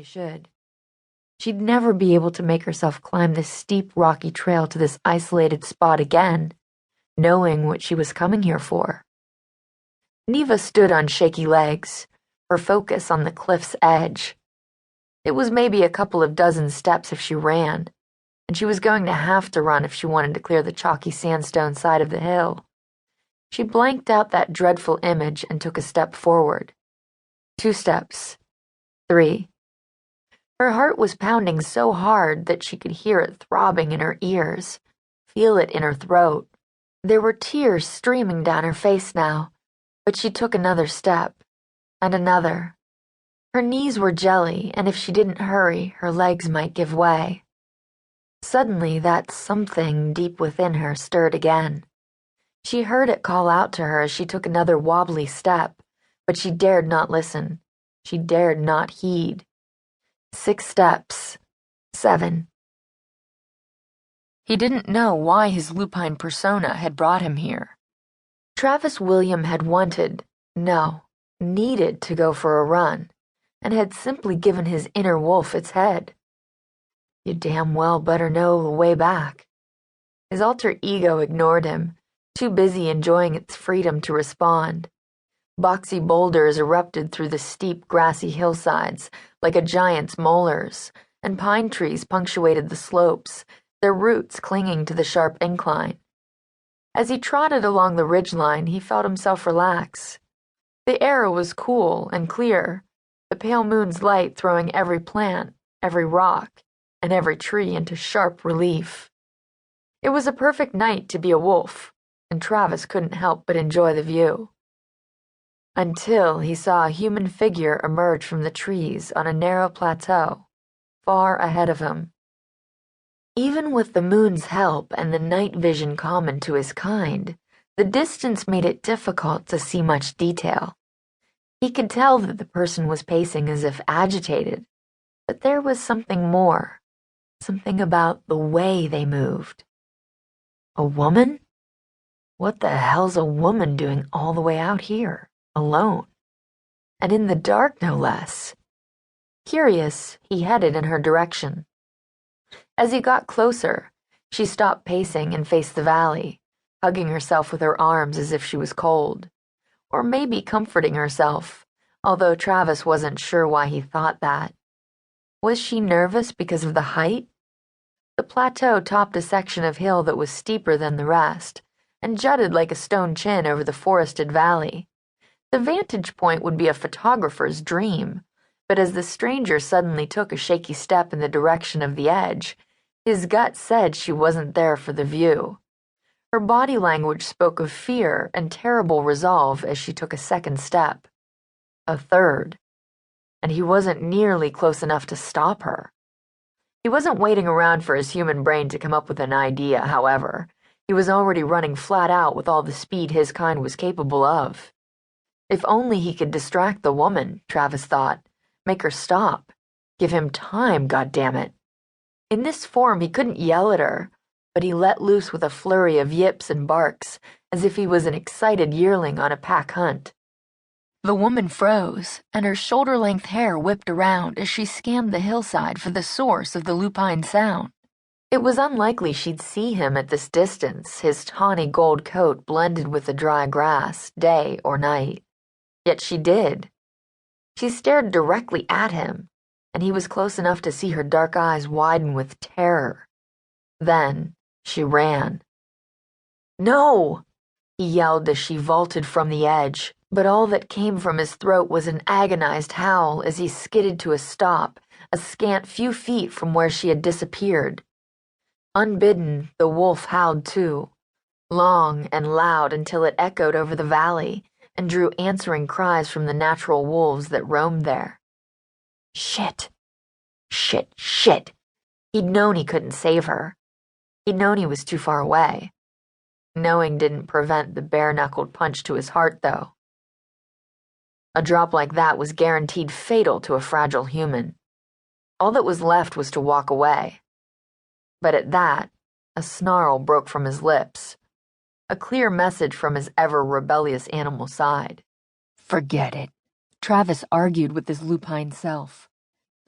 they should. She'd never be able to make herself climb this steep, rocky trail to this isolated spot again, knowing what she was coming here for. Neva stood on shaky legs, her focus on the cliff's edge. It was maybe a couple of dozen steps if she ran, and she was going to have to run if she wanted to clear the chalky sandstone side of the hill. She blanked out that dreadful image and took a step forward. 2 steps. 3. Her heart was pounding so hard that she could hear it throbbing in her ears, feel it in her throat. There were tears streaming down her face now, but she took another step, and another. Her knees were jelly, and if she didn't hurry, her legs might give way. Suddenly, that something deep within her stirred again. She heard it call out to her as she took another wobbly step, but she dared not listen. She dared not heed. 6 steps. 7. He didn't know why his lupine persona had brought him here. Travis William had needed to go for a run, and had simply given his inner wolf its head. You damn well better know the way back. His alter ego ignored him, too busy enjoying its freedom to respond. Boxy boulders erupted through the steep, grassy hillsides like a giant's molars, and pine trees punctuated the slopes, their roots clinging to the sharp incline. As he trotted along the ridgeline, he felt himself relax. The air was cool and clear, the pale moon's light throwing every plant, every rock, and every tree into sharp relief. It was a perfect night to be a wolf, and Travis couldn't help but enjoy the view. Until he saw a human figure emerge from the trees on a narrow plateau, far ahead of him. Even with the moon's help and the night vision common to his kind, the distance made it difficult to see much detail. He could tell that the person was pacing as if agitated, but there was something more, something about the way they moved. A woman? What the hell's a woman doing all the way out here, alone? And in the dark, no less. Curious, he headed in her direction. As he got closer, she stopped pacing and faced the valley, hugging herself with her arms as if she was cold. Or maybe comforting herself, although Travis wasn't sure why he thought that. Was she nervous because of the height? The plateau topped a section of hill that was steeper than the rest, and jutted like a stone chin over the forested valley. The vantage point would be a photographer's dream, but as the stranger suddenly took a shaky step in the direction of the edge, his gut said she wasn't there for the view. Her body language spoke of fear and terrible resolve as she took a second step. A third. And he wasn't nearly close enough to stop her. He wasn't waiting around for his human brain to come up with an idea, however. He was already running flat out with all the speed his kind was capable of. If only he could distract the woman, Travis thought. Make her stop. Give him time, goddammit. In this form, he couldn't yell at her, but he let loose with a flurry of yips and barks, as if he was an excited yearling on a pack hunt. The woman froze, and her shoulder-length hair whipped around as she scanned the hillside for the source of the lupine sound. It was unlikely she'd see him at this distance, his tawny gold coat blended with the dry grass, day or night. Yet she did. She stared directly at him, and he was close enough to see her dark eyes widen with terror. Then she ran. "No!" he yelled as she vaulted from the edge, but all that came from his throat was an agonized howl as he skidded to a stop, a scant few feet from where she had disappeared. Unbidden, the wolf howled too, long and loud until it echoed over the valley and drew answering cries from the natural wolves that roamed there. Shit. Shit, shit. He'd known he couldn't save her. He'd known he was too far away. Knowing didn't prevent the bare-knuckled punch to his heart, though. A drop like that was guaranteed fatal to a fragile human. All that was left was to walk away. But at that, a snarl broke from his lips. A clear message from his ever-rebellious animal side. Forget it, Travis argued with his lupine self.